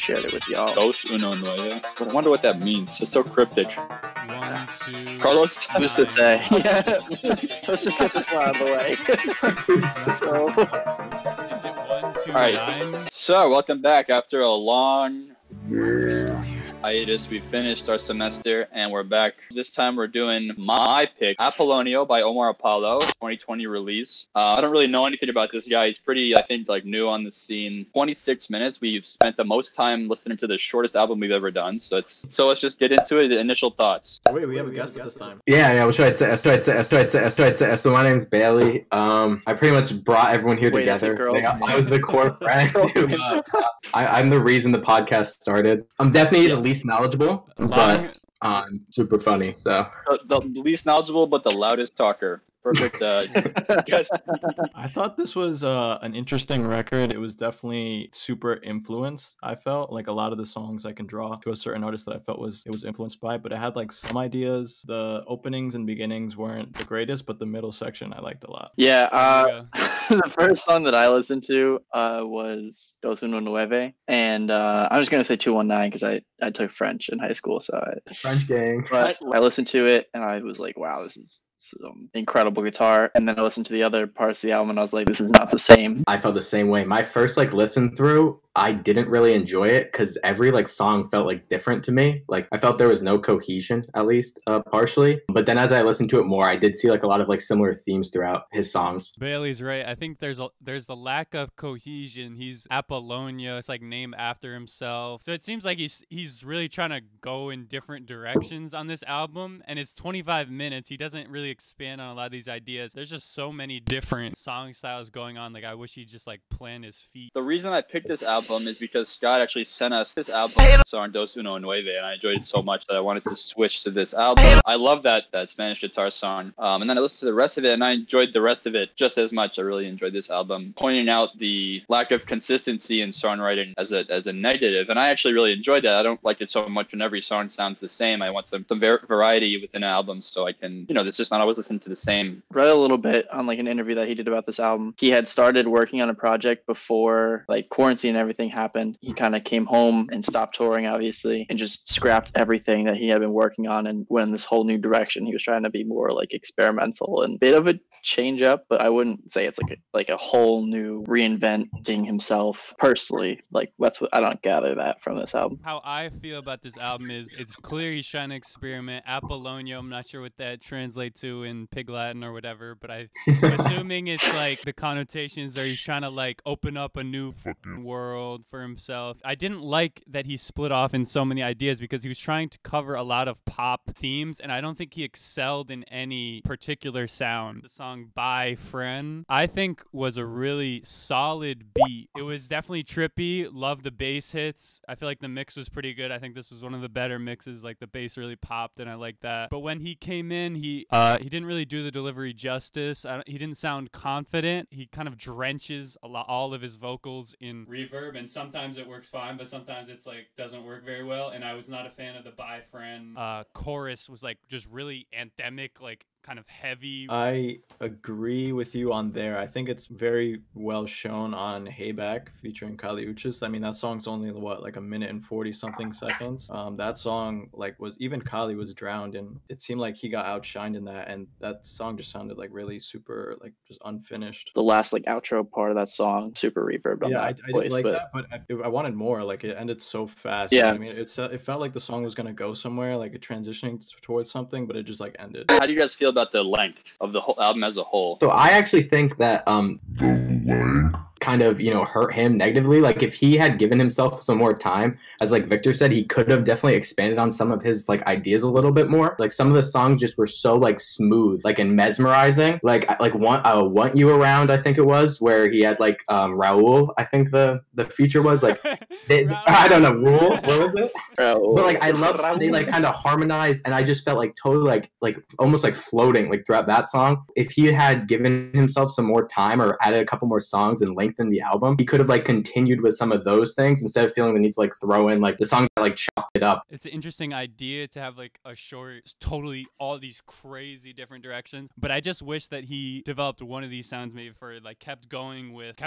shared it with y'all. Dos uno nueve. I wonder what that means. It's so cryptic. 1, 2. Carlos? Who's to say? Yeah. Let's just get this one out of the way. So, Is it 1, 2, All right. 9? So, welcome back after a long hiatus. We finished our semester and we're back. This time we're doing my pick, Apolonio by Omar Apollo, 2020 release. I don't really know anything about this guy. He's pretty, I think, like new on the scene. 26 minutes. We've spent the most time listening to the shortest album we've ever done. So let's just get into it. The initial thoughts. Wait, we have a guest this time. Yeah. What should I say? So my name's Bailey. I pretty much brought everyone here Wait, is it together. girl? I was the core friend. I'm the reason the podcast started. I'm definitely the least knowledgeable, but super funny. So The least knowledgeable, but the loudest talker. Perfect. Guess. I thought this was an interesting record. It was definitely super influenced. I felt like a lot of the songs I can draw to a certain artist that I felt it was influenced by, but it had like some ideas. The openings and beginnings weren't the greatest, but the middle section I liked a lot. yeah, the first song that I listened to was Dos Uno Nueve, and I'm just gonna say 219 because I took French in high school, so French gang. but I listened to it and I was like, wow, this is some incredible guitar. And then I listened to the other parts of the album and I was like, this is not the same. I felt the same way. My first listen through, I didn't really enjoy it because every song felt different to me. I felt there was no cohesion, at least partially. But then as I listened to it more, I did see a lot of similar themes throughout his songs. Bailey's right. I think there's a lack of cohesion. He's Apolonio. It's named after himself. So it seems like he's really trying to go in different directions on this album. And it's 25 minutes. He doesn't really expand on a lot of these ideas. There's just so many different song styles going on. I wish he'd just plan his feet. The reason I picked this album is because Scott actually sent us this album, song Dos Uno Nueve, and I enjoyed it so much that I wanted to switch to this album. I love that Spanish guitar song. And then I listened to the rest of it and I enjoyed the rest of it just as much. I really enjoyed this album. Pointing out the lack of consistency in songwriting as a negative, and I actually really enjoyed that. I don't like it so much when every song sounds the same. I want some variety within an album so I can, this is not always listen to the same. Read a little bit on an interview that he did about this album. He had started working on a project before quarantine and everything happened. He kind of came home and stopped touring, obviously, and just scrapped everything that he had been working on and went in this whole new direction. He was trying to be more experimental and bit of a change up, but I wouldn't say it's a whole new reinventing himself personally. That's what I don't gather that from this album. How I feel about this album is it's clear he's trying to experiment. Apolonio, I'm not sure what that translates to in Pig Latin or whatever, but I'm assuming it's the connotations are he's trying to open up a new world for himself. I didn't like that he split off in so many ideas because he was trying to cover a lot of pop themes, and I don't think he excelled in any particular sound. The song Bye Friend, I think, was a really solid beat. It was definitely trippy. Love the bass hits. I feel like the mix was pretty good. I think this was one of the better mixes. The bass really popped, and I like that. But when he came in, he didn't really do the delivery justice. He didn't sound confident. He kind of drenches all of his vocals in reverb, and sometimes it works fine, but sometimes it's doesn't work very well. And I was not a fan of the Bye Friend chorus. Was just really anthemic, kind of heavy. I agree with you on there. I think it's very well shown on Hey Back featuring Kali Uchis. I mean, that song's only a minute and 40 something seconds. That song was even Kali was drowned, and it seemed like he got outshined in that, and that song just sounded really super just unfinished. The last outro part of that song, super reverbed on that I place, did like that, but I wanted more. It ended so fast. Yeah. I mean, it felt like the song was gonna go somewhere, it transitioning towards something, but it just ended. How do you guys feel about the length of the whole album as a whole? So I actually think that kind of hurt him negatively. If he had given himself some more time, as Victor said, he could have definitely expanded on some of his ideas a little bit more. Some of the songs just were so smooth and mesmerizing. Want You Around, I think it was, where he had Raul, I think the feature was I don't know, Rule, what was it? Raul. But I love how they kind of harmonized, and I just felt totally almost floating throughout that song. If he had given himself some more time or added a couple more songs and length lengthen the album. He could have like continued with some of those things instead of feeling the need to like throw in like the songs that like chop it up. It's an interesting idea to have like a short, totally all these crazy different directions. But I just wish that he developed one of these sounds maybe for like kept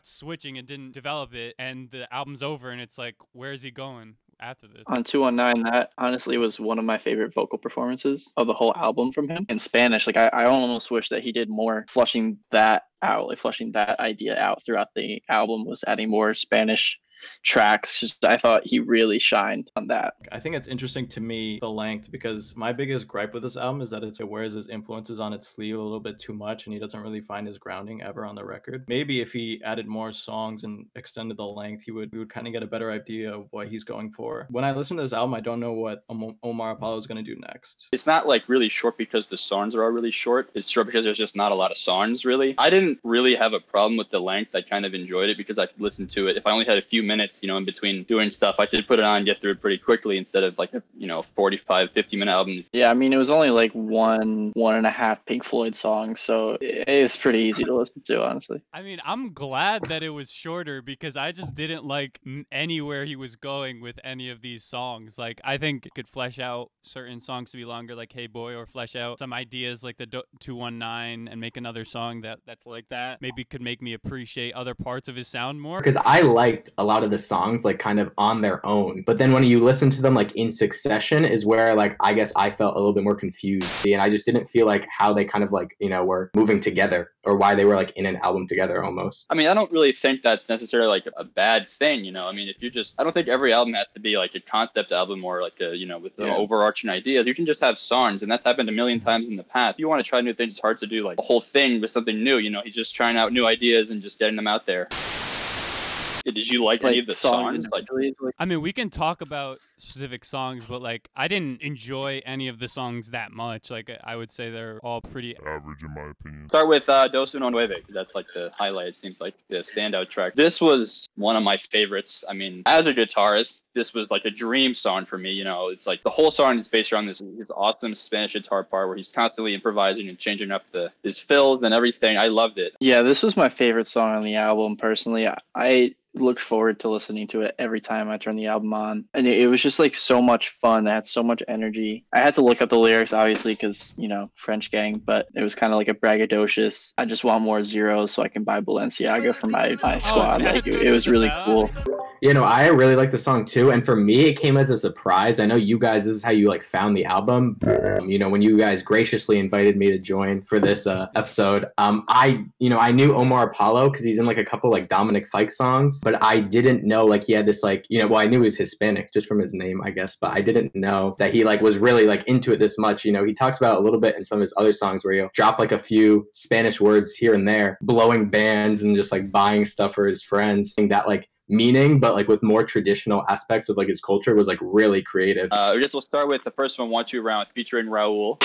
switching and didn't develop it. And the album's over and it's like, where is he going after this? On 219, that honestly was one of my favorite vocal performances of the whole album from him in Spanish. Like I almost wish that he did more fleshing that out, like fleshing that idea out throughout the album, was adding more Spanish tracks. Just I thought he really shined on that. I think it's interesting to me, the length, because my biggest gripe with this album is that it wears his influences on its sleeve a little bit too much, and he doesn't really find his grounding ever on the record. Maybe if he added more songs and extended the length, we would kind of get a better idea of what he's going for. When I listen to this album, I don't know what Omar Apollo is going to do next. It's not like really short because the songs are all really short. It's short because there's just not a lot of songs, really. I didn't really have a problem with the length. I kind of enjoyed it because I could listen to it. If I only had a few minutes, in between doing stuff, I could put it on and get through it pretty quickly instead of like 45, 50-minute albums. Yeah, I mean, it was only like one and a half Pink Floyd songs, so it's pretty easy to listen to, honestly. I mean, I'm glad that it was shorter because I just didn't like anywhere he was going with any of these songs. Like, I think it could flesh out certain songs to be longer, like Hey Boy, or flesh out some ideas like the 219 and make another song that's like that. Maybe could make me appreciate other parts of his sound more. Because I liked a lot of the songs like kind of on their own, but then when you listen to them like in succession is where like I guess I felt a little bit more confused, and I just didn't feel like how they kind of like were moving together, or why they were like in an album together almost. I mean, I don't really think that's necessarily like a bad thing, I mean, if you just, I don't think every album has to be like a concept album or like a with overarching ideas. You can just have songs, and that's happened a million times in the past. If you want to try new things, it's hard to do like a whole thing with something new. He's just trying out new ideas and just getting them out there. Did you like any of the songs? I mean, we can talk about specific songs, but like I didn't enjoy any of the songs that much. Like I would say they're all pretty average in my opinion. Start with Dos Uno Nueve. That's like the highlight. It seems like the standout track. This was one of my favorites. I mean, as a guitarist, this was like a dream song for me. It's like the whole song is based around his awesome Spanish guitar part where he's constantly improvising and changing up his fills and everything. I loved it. Yeah, this was my favorite song on the album personally. I looked forward to listening to it every time I turned the album on, and it was just like so much fun. It had so much energy. I had to look up the lyrics obviously because French gang, but it was kind of like a braggadocious, I just want more zeros so I can buy Balenciaga for my squad. Like it was really cool. I really like the song too, and for me it came as a surprise. I know you guys, this is how you like found the album. When you guys graciously invited me to join for this episode, I knew Omar Apollo because he's in like a couple like Dominic Fike songs, but I didn't know like he had this like well, I knew he was Hispanic just from his name, I guess, but I didn't know that he like was really like into it this much. He talks about it a little bit in some of his other songs where he'll drop like a few Spanish words here and there, blowing bands and just like buying stuff for his friends. I think that like meaning, but like with more traditional aspects of like his culture was like really creative. I guess we'll start with the first one, Want You Around, featuring Raul.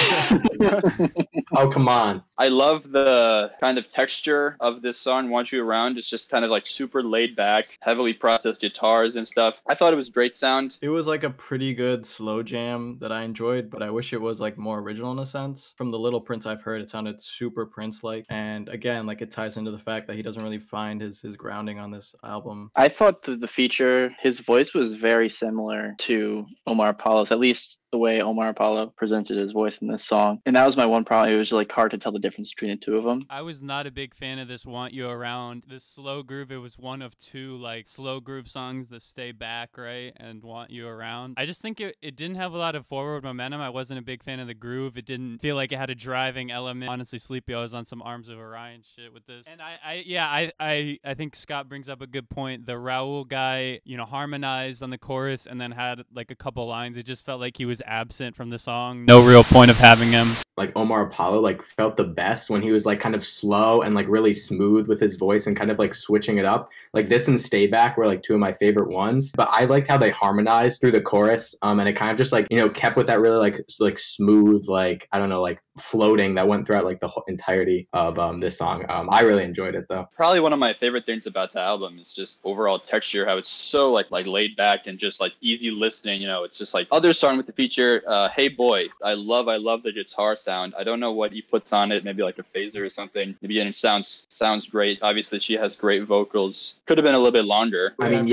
Oh, come on. I love the kind of texture of this song, Want You Around. It's just kind of like super laid back, heavily processed guitars and stuff. I thought it was great sound. It was like a pretty good slow jam that I enjoyed, but I wish it was like more original in a sense. From the little Prince I've heard, it sounded super Prince-like. And again, like it ties into the fact that he doesn't really find his grounding on this album. I thought the feature, his voice was very similar to Omar Apollo's, at least the way Omar Apollo presented his voice in this song. And that was my one problem. It was like hard to tell the difference between the two of them. I was not a big fan of this Want You Around. This slow groove, it was one of two like slow groove songs that Stay Back, right? And Want You Around. I just think it didn't have a lot of forward momentum. I wasn't a big fan of the groove. It didn't feel like it had a driving element. Honestly, Sleepy, I was on some Arms of Orion shit with this. And I think Scott brings up a good point. The Raul guy, harmonized on the chorus and then had like a couple lines. It just felt like he was absent from the song. No real point of having him. Like Omar Apollo like felt the best when he was like kind of slow and like really smooth with his voice and kind of like switching it up. Like this and Stay Back were like two of my favorite ones, but I liked how they harmonized through the chorus, and it kind of just like kept with that really like smooth, like I don't know, like floating that went throughout like the whole entirety of this song. I really enjoyed it though. Probably one of my favorite things about the album is just overall texture, how it's so like laid back and just like easy listening. You know, it's just like other song with the feature, Hey Boy. I love the guitar sound. I don't know what he puts on it, maybe like a phaser or something. Maybe it sounds great. Obviously she has great vocals. Could have been a little bit longer. I mean,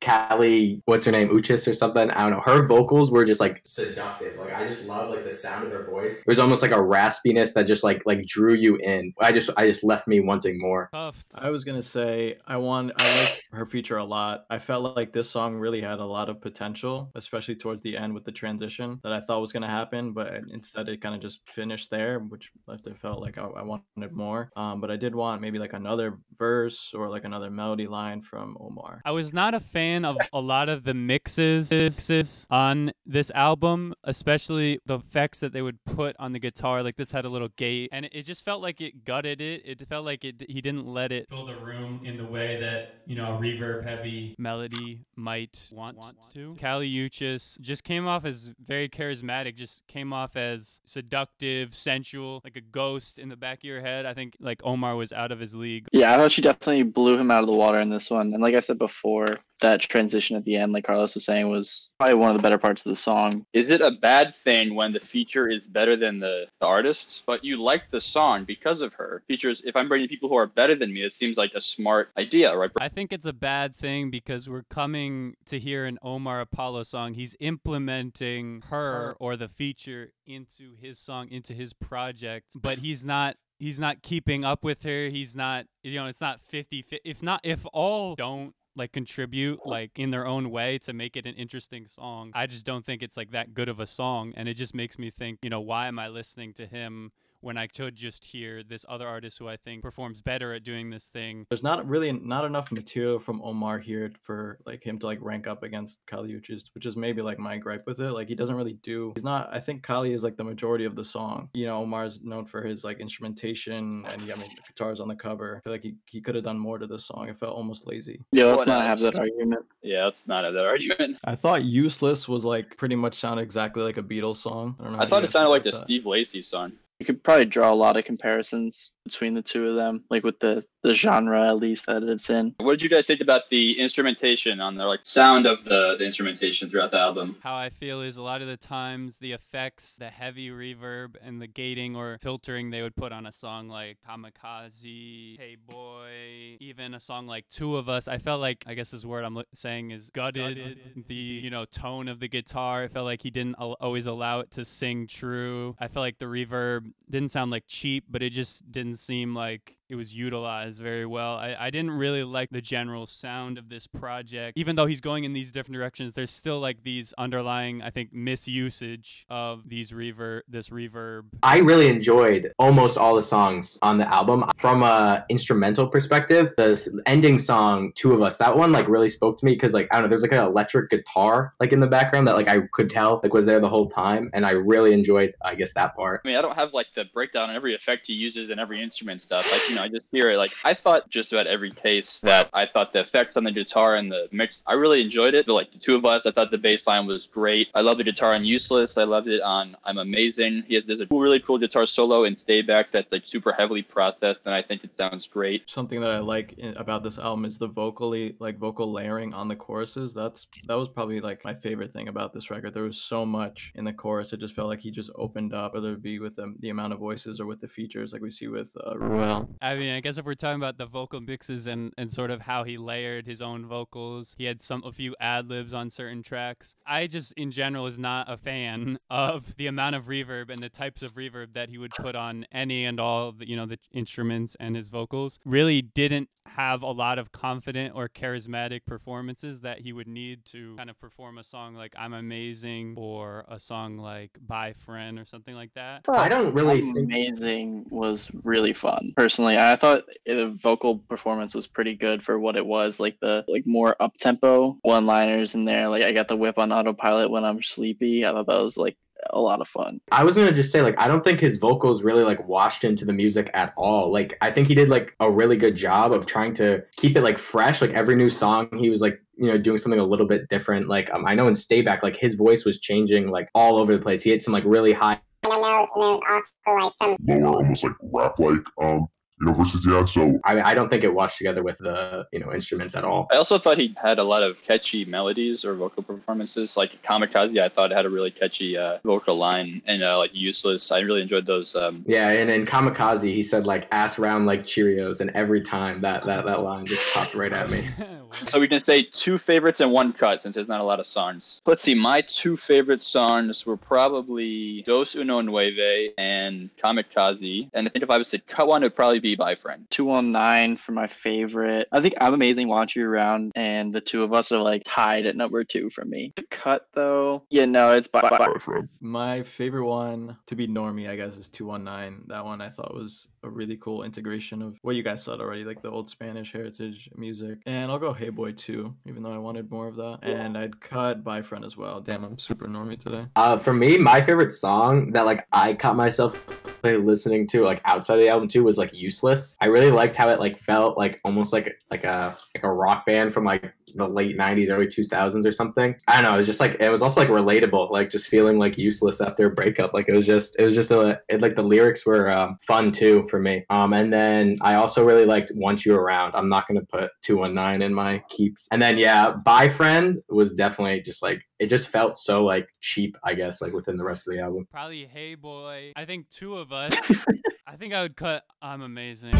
Callie, what's her name, Uchis or something? I don't know. Her vocals were just like seductive. Like I just love like the sound of her voice. It was almost like a raspiness that just like drew you in. I just left me wanting more. I was gonna say I like her feature a lot. I felt like this song really had a lot of potential, especially towards the end with the transition that I thought was gonna happen, but instead it kind of just finished there, which left it felt like I wanted more. But I did want maybe like another verse or like another melody line from Omar. I was not a fan of a lot of the mixes on this album, especially the effects that they would put on the guitar. Like this had a little gate, and it just felt like it gutted it. It felt like he didn't let it fill the room in the way that, you know, a reverb-heavy melody might want to. Kali Uchis just came off as very charismatic, just came off as seductive, sensual, like a ghost in the back of your head. I think like Omar was out of his league. Yeah, I thought she definitely blew him out of the water in this one. And like I said before, that transition at the end, like Carlos was saying, was probably one of the better parts of the song. Is it a bad thing when the feature is better than the artist, but you like the song because of her? Features, if I'm bringing people who are better than me, it seems like a smart idea, right? I think it's a bad thing because we're coming to hear an Omar Apollo song. He's implementing her or the feature into his song, into his project, but he's not keeping up with her. He's not, you know, it's not 50, if all don't like contribute like in their own way to make it an interesting song, I just don't think it's like that good of a song. And it just makes me think, you know, why am I listening to him when I could just hear this other artist who I think performs better at doing this thing? There's not enough material from Omar here for like him to like rank up against Kali Uchis, which is maybe like my gripe with it. Like he doesn't really I think Kali is like the majority of the song. You know, Omar's known for his like instrumentation and the guitars on the cover. I feel like he could have done more to this song. It felt almost lazy. Yeah, let's not have that argument. Yeah, let's not have that argument. I thought Useless was like pretty much sounded exactly like a Beatles song. I thought it sounded like a Steve Lacy song. You could probably draw a lot of comparisons between the two of them, like with the genre at least that it's in. What did you guys think about the instrumentation on the like sound of the instrumentation throughout the album? How I feel is a lot of the times the effects, the heavy reverb and the gating or filtering they would put on a song like Kamikaze, Hey Boy, even a song like Two of Us, I felt like, I guess this word I'm saying is gutted the, you know, tone of the guitar. I felt like he didn't always allow it to sing true. I felt like the reverb didn't sound like cheap, but it just didn't seem like it was utilized very well. I didn't really like the general sound of this project. Even though he's going in these different directions, there's still like these underlying, I think, misusage of this reverb. I really enjoyed almost all the songs on the album. From a instrumental perspective, the ending song, Two of Us, that one like really spoke to me because like, I don't know, there's like an electric guitar like in the background that like I could tell like was there the whole time, and I really enjoyed, I guess, that part. I mean, I don't have like the breakdown on every effect he uses and every instrument stuff. Like, you know, I just hear it. Like, I thought just about every case that I thought the effects on the guitar and the mix, I really enjoyed it. But like the Two of Us, I thought the bass line was great. I love the guitar on Useless. I loved it on I'm Amazing. There's a really cool guitar solo in Stay Back that's like super heavily processed, and I think it sounds great. Something that I like about this album is the vocal layering on the choruses. That was probably like my favorite thing about this record. There was so much in the chorus. It just felt like he just opened up, whether it be with the amount of voices or with the features like we see with Ruel. I mean, I guess if we're talking about the vocal mixes and sort of how he layered his own vocals, he had a few ad-libs on certain tracks. I just, in general, is not a fan of the amount of reverb and the types of reverb that he would put on any and all of the, you know, the instruments and his vocals. Really didn't have a lot of confident or charismatic performances that he would need to kind of perform a song like I'm Amazing or a song like Bye Friend or something like that. I don't really think Amazing was really fun. Personally, I thought the vocal performance was pretty good for what it was. Like the more up-tempo one-liners in there. Like I got the whip on autopilot when I'm sleepy. I thought that was like a lot of fun. I was gonna just say, like, I don't think his vocals really like washed into the music at all. Like, I think he did like a really good job of trying to keep it like fresh. Like every new song, he was like, you know, doing something a little bit different. Like I know in Stay Back, like his voice was changing like all over the place. He had some like really high kind of notes, and there's also like some lower, almost like rap-like, verses he had. So I don't think it washed together with the instruments at all. I also thought he had a lot of catchy melodies or vocal performances. Like Kamikaze, I thought had a really catchy vocal line, and like Useless, I really enjoyed those. Yeah, and in Kamikaze, he said like "ass round like Cheerios," and every time that line just popped right at me. So we can say 2 favorites and 1 cut, since there's not a lot of songs. Let's see, my 2 favorite songs were probably Dos Uno Nueve and Kamikaze. And I think if I was to cut one, it would probably be Bye Friend. 219 for my favorite. I think I'm Amazing Want You Around, and the two of us are like tied at number 2 for me. The cut though, yeah, no, it's Bye Friend. My favorite one, to be normie, I guess, is 219. That one I thought was a really cool integration of what you guys said already, like the old Spanish heritage music. And I'll go Hey Boy too, even though I wanted more of that. And I'd cut Bye Friend as well. Damn, I'm super normie today. For me, my favorite song that like I caught myself listening to like outside of the album too was like Useless. I really liked how it like felt like almost like a rock band from like the late 90s, early 2000s or something. I don't know, it was just like, it was also like relatable, like just feeling like useless after a breakup. Like it was just like the lyrics were fun too for me. And then I also really liked Want You Around. I'm not gonna put 219 in my keeps. And then yeah, Bye Friend was definitely just like, it just felt so like cheap, I guess, like within the rest of the album. Probably Hey Boy. I think 2 of us. I think I would cut I'm Amazing.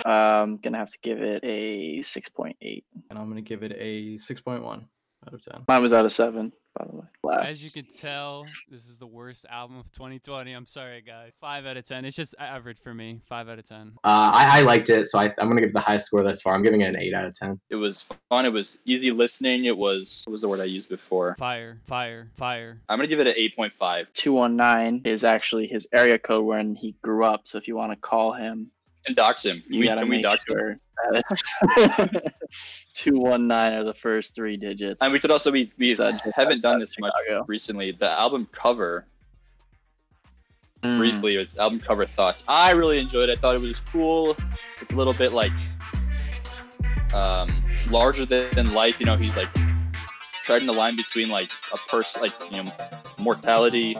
Gonna have to give it a 6.8. And I'm gonna give it a 6.1 out of 10. Mine was out of 7, by the way. As you can tell, this is the worst album of 2020. I'm sorry, guys. 5 out of 10. It's just average for me. 5 out of 10. I liked it, so I'm gonna give the highest score thus far. I'm giving it an 8 out of 10. It was fun. It was easy listening. It was, what was the word I used before? Fire. I'm gonna give it an 8.5. 219 is actually his area code when he grew up. So if you want to call him, And dox him. can we dox him? sure that it's 219 are the first 3 digits. And we could also we Said haven't done this much Chicago. recently. The album cover, briefly, with album cover thoughts. I really enjoyed it. I thought it was cool. It's a little bit like larger than life. He's like treading the line between like a person, like mortality,